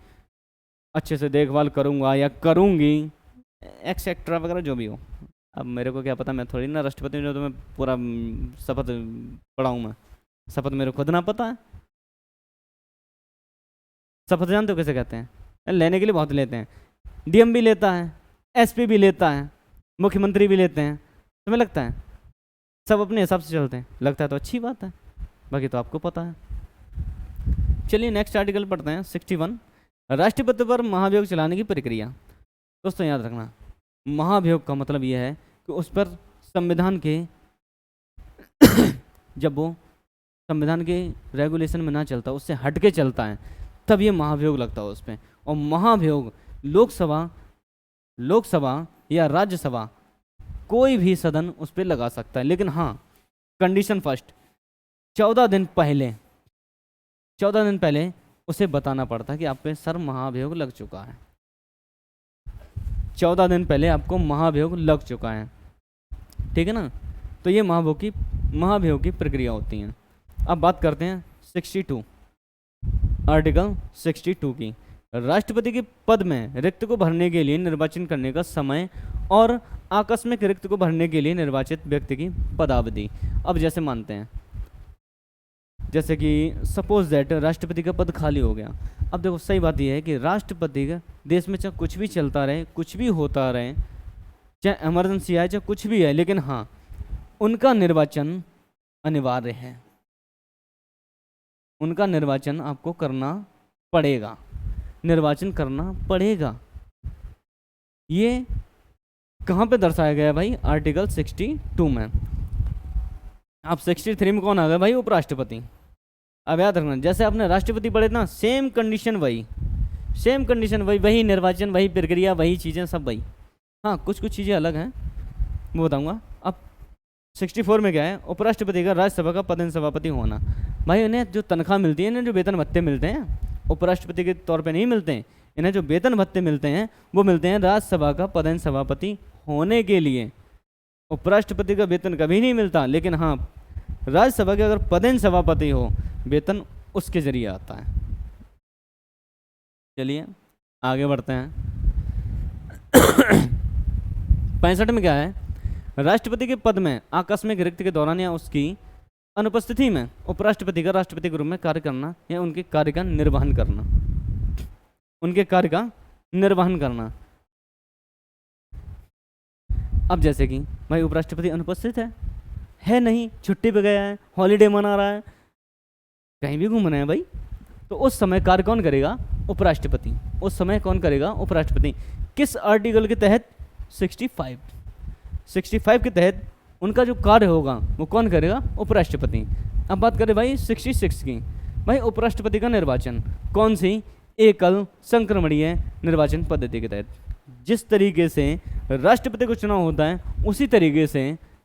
अच्छे से देखभाल करूँगा या करूँगी, एक्सेट्रा वगैरह जो भी हो। अब मेरे को क्या पता, मैं थोड़ी ना राष्ट्रपति हूँ जो तो मैं पूरा शपथ पढ़ाऊँ। मैं शपथ मेरे खुद ना पता है। शपथ जानते हो कैसे कहते हैं? लेने के लिए बहुत लेते हैं, डीएम भी लेता है, एसपी भी लेता है, मुख्यमंत्री भी लेते हैं। तुम्हें लगता है सब अपने हिसाब से चलते हैं? लगता है तो अच्छी बात है, बाकी तो आपको पता है। चलिए नेक्स्ट आर्टिकल पढ़ते हैं 61, राष्ट्रपति पर महाभियोग चलाने की प्रक्रिया। दोस्तों याद रखना, महाभियोग का मतलब यह है कि उस पर संविधान के जब वो संविधान के रेगुलेशन में ना चलता, उससे हटके चलता है, तब ये महाभियोग लगता है उस पर। और महाभियोग लोकसभा या राज्यसभा कोई भी सदन उस पर लगा सकता है, लेकिन हाँ कंडीशन फर्स्ट, 14 दिन पहले उसे बताना पड़ता है कि आप पे सर महाभियोग लग चुका है। 14 दिन पहले आपको महाभियोग लग चुका है, ठीक है ना। तो ये महाभियोग की प्रक्रिया होती है। अब बात करते हैं 62, आर्टिकल 62 की। राष्ट्रपति के पद में रिक्त को भरने के लिए निर्वाचन करने का समय और आकस्मिक रिक्त को भरने के लिए निर्वाचित व्यक्ति की पदावधि। अब जैसे मानते हैं, जैसे कि सपोज दैट राष्ट्रपति का पद खाली हो गया। अब देखो सही बात यह है कि राष्ट्रपति का देश में चाहे कुछ भी चलता रहे, कुछ भी होता रहे, चाहे इमरजेंसी आए, चाहे कुछ भी है, लेकिन हाँ उनका निर्वाचन अनिवार्य है, उनका निर्वाचन आपको करना पड़ेगा, निर्वाचन करना पड़ेगा। ये कहाँ पे दर्शाया गया भाई? आर्टिकल 62 में। अब 63 में कौन आ गया भाई? उपराष्ट्रपति। अब याद रखना, जैसे आपने राष्ट्रपति पढ़े ना, सेम कंडीशन वही, वही निर्वाचन, वही प्रक्रिया, वही चीज़ें सब वही। हाँ कुछ चीज़ें अलग हैं, वो बताऊँगा। अब 64 में क्या है? उपराष्ट्रपति का राज्यसभा का पदेन सभापति होना। भाई इन्हें जो तनख्वाह मिलती है, इन्हें जो वेतन भत्ते मिलते हैं, उपराष्ट्रपति के तौर पे नहीं मिलते हैं, इन्हें जो वेतन भत्ते मिलते हैं वो मिलते हैं राज्यसभा का पदेन सभापति होने के लिए। उपराष्ट्रपति का वेतन कभी नहीं मिलता, लेकिन हाँ राज्यसभा के अगर पदेन सभापति हो, वेतन उसके जरिए आता है। चलिए आगे बढ़ते हैं। 65 में क्या है? राष्ट्रपति के पद में आकस्मिक रिक्त के दौरान या उसकी अनुपस्थिति में उपराष्ट्रपति का राष्ट्रपति के रूप में कार्य करना या उनके कार्य का निर्वहन करना, अब जैसे कि भाई उपराष्ट्रपति अनुपस्थित है नहीं, छुट्टी पे गया है, हॉलीडे मना रहा है, कहीं भी घूम रहे हैं भाई, तो उस समय कार्य कौन करेगा? उपराष्ट्रपति। उस समय कौन करेगा? उपराष्ट्रपति। किस आर्टिकल के तहत? 65। 65 के तहत उनका जो कार्य होगा वो कौन करेगा? उपराष्ट्रपति। अब बात करें भाई 66 की, भाई उपराष्ट्रपति का निर्वाचन कौन सी? एकल संक्रमणीय निर्वाचन पद्धति के तहत। जिस तरीके से राष्ट्रपति को चुनाव होता है उसी तरीके से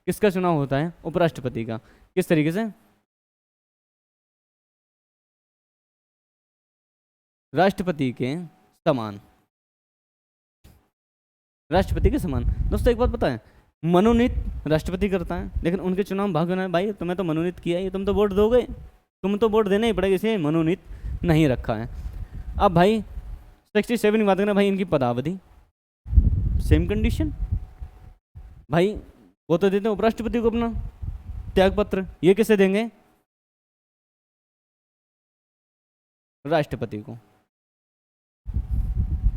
किसका चुनाव होता है? उपराष्ट्रपति का। किस तरीके से? राष्ट्रपति के समान। राष्ट्रपति के समान। दोस्तों एक बात पता है, मनोनीत राष्ट्रपति करता है, लेकिन उनके चुनाव भाग्य होना है। भाई तुम्हें तो मनोनीत किया है, तुम तो वोट दोगे, तुम तो वोट देना ही पड़ेगा, इसे मनोनीत नहीं रखा है। अब भाई 67 की बात करें, भाई इनकी पदावधि सेम कंडीशन। भाई वो तो देते हैं उपराष्ट्रपति को अपना त्याग पत्र, ये किसे देंगे? राष्ट्रपति को।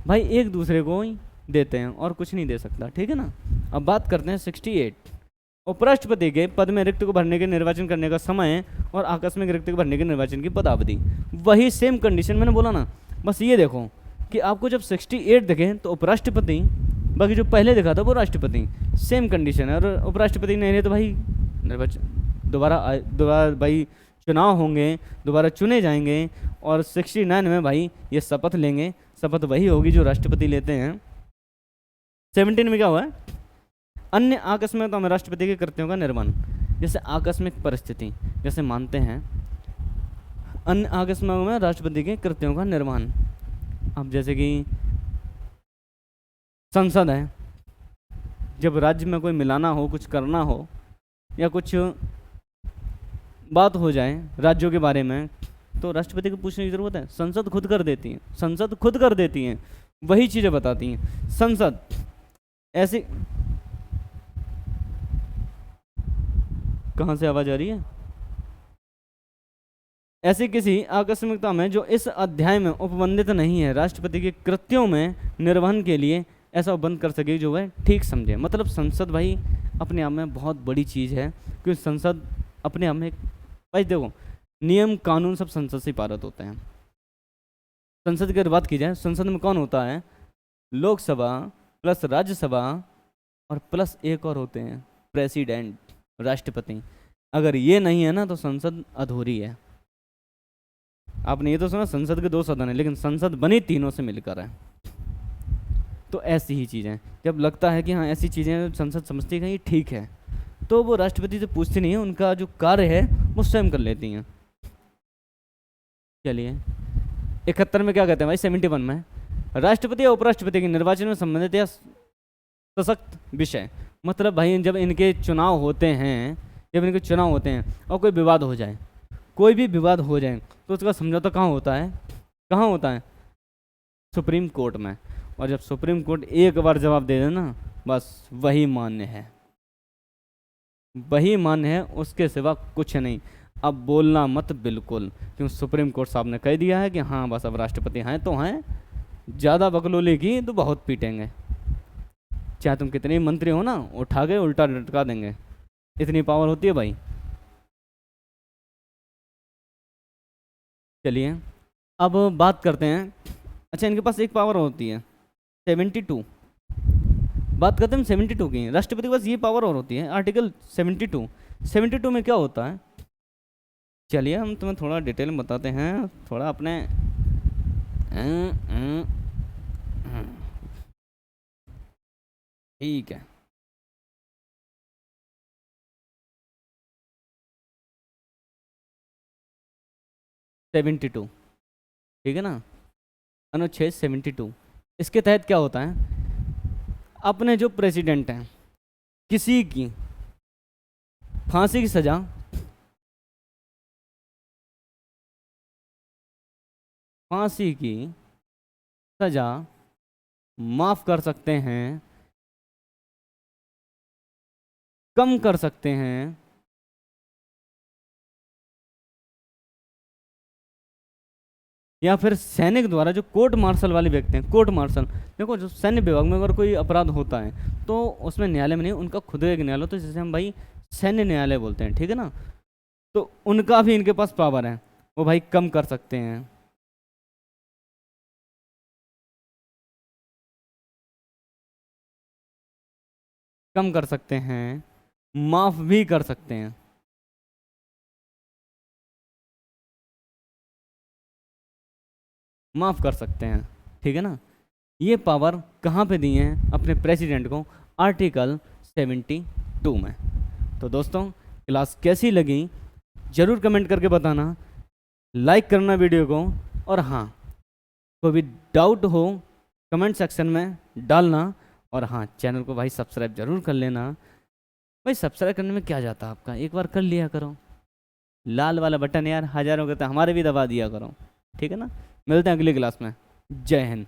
भाई एक दूसरे को ही देते हैं और कुछ नहीं दे सकता, ठीक है ना। अब बात करते हैं 68, उपराष्ट्रपति के पद में रिक्त को भरने के निर्वाचन करने का समय और आकस्मिक रिक्त को भरने के निर्वाचन की पदावधि। वही सेम कंडीशन मैंने बोला ना, बस ये देखो कि आपको जब 68 दिखे तो उपराष्ट्रपति, बाकी जो पहले देखा था वो राष्ट्रपति, सेम कंडीशन है। और उपराष्ट्रपति नहीं रहे तो भाई निर्वाचन दोबारा भाई चुनाव होंगे, दोबारा चुने जाएंगे, और 69 में भाई ये शपथ लेंगे, शपथ वही होगी जो राष्ट्रपति लेते हैं। 17 में क्या हुआ है? अन्य आकस्मिकता में राष्ट्रपति के कृत्यों का निर्वहन। जैसे आकस्मिक परिस्थिति, जैसे मानते हैं अन्य आकस्मिक में राष्ट्रपति के कृत्यों का निर्वहन। अब जैसे कि संसद है, जब राज्य में कोई मिलाना हो, कुछ करना हो, या कुछ बात हो जाए राज्यों के बारे में, तो राष्ट्रपति को पूछने की जरूरत है? संसद खुद कर देती है, संसद खुद कर देती है, वही चीज़ें बताती हैं संसद। ऐसे कहाँ से आवाज आ रही है? ऐसी किसी आकस्मिकता में जो इस अध्याय में उपबंधित नहीं है, राष्ट्रपति के कृत्यों में निर्वहन के लिए ऐसा उपबंध कर सके जो वह ठीक समझे। मतलब संसद भाई अपने आप में बहुत बड़ी चीज़ है, क्योंकि संसद अपने आप में, भाई देखो नियम कानून सब संसद से पारित होते हैं। संसद की अगर बात की जाए, संसद में कौन होता है? लोकसभा प्लस राज्यसभा और प्लस एक और होते हैं प्रेसिडेंट, राष्ट्रपति। अगर ये नहीं है ना तो संसद अधूरी है। आपने ये तो सुना संसद के 2 सदन है, लेकिन संसद बनी तीनों से मिलकर है। तो ऐसी ही चीज़ें जब लगता है कि हाँ ऐसी चीज़ें संसद समझती है ये ठीक है, तो वो राष्ट्रपति से पूछती नहीं है, उनका जो कार्य है वो स्वयं कर लेती हैं। चलिए 71 में क्या कहते हैं भाई? 71 में राष्ट्रपति या उपराष्ट्रपति के निर्वाचन में संबंधित या सशक्त विषय। मतलब भाई जब इनके चुनाव होते हैं, जब इनके चुनाव होते हैं और कोई विवाद हो जाए, कोई भी विवाद हो जाए, तो उसका समझौता कहाँ होता है? कहाँ होता है? सुप्रीम कोर्ट में। और जब सुप्रीम कोर्ट एक बार जवाब दे देना, बस वही मान्य है, वही मान्य है, उसके सिवा कुछ नहीं। अब बोलना मत बिल्कुल, क्यों सुप्रीम कोर्ट साहब ने कह दिया है कि हाँ बस अब राष्ट्रपति हैं तो हैं, ज़्यादा बकलोली की तो बहुत पीटेंगे, चाहे तुम कितने मंत्री हो ना, उठा के उल्टा लटका देंगे, इतनी पावर होती है भाई। चलिए अब बात करते हैं, अच्छा इनके पास एक पावर होती है 72, बात करते हैं 72 की। राष्ट्रपति के पास ये पावर और होती है आर्टिकल 72 में क्या होता है? चलिए हम तुम्हें थोड़ा डिटेल में बताते हैं, थोड़ा अपने ठीक है। सेवेंटी टू, ठीक है ना, अनुच्छेद 72, इसके तहत क्या होता है? अपने जो प्रेसिडेंट हैं, किसी की फांसी की सजा, फांसी की सजा माफ कर सकते हैं, कम कर सकते हैं, या फिर सैनिक द्वारा, जो कोर्ट मार्शल वाले व्यक्ति हैं, कोर्ट मार्शल, देखो जो सैन्य विभाग में अगर कोई अपराध होता है तो उसमें न्यायालय में नहीं, उनका खुद का एक न्यायालय, तो जैसे हम भाई सैन्य न्यायालय बोलते हैं, ठीक है ना। तो उनका भी इनके पास पावर है, वो भाई कम कर सकते हैं, कम कर सकते हैं, माफ भी कर सकते हैं। माफ कर सकते हैं, ठीक है ना। ये पावर कहाँ पे दी है अपने प्रेसिडेंट को? आर्टिकल 72 में। तो दोस्तों क्लास कैसी लगी जरूर कमेंट करके बताना, लाइक करना वीडियो को, और हाँ कोई भी डाउट हो कमेंट सेक्शन में डालना, और हाँ चैनल को भाई सब्सक्राइब जरूर कर लेना। भाई सब्सक्राइब करने में क्या जाता आपका, एक बार कर लिया करो, लाल वाला बटन यार हजारों के, तो हमारे भी दबा दिया करो, ठीक है ना। मिलते हैं अगली क्लास में। जय हिंद।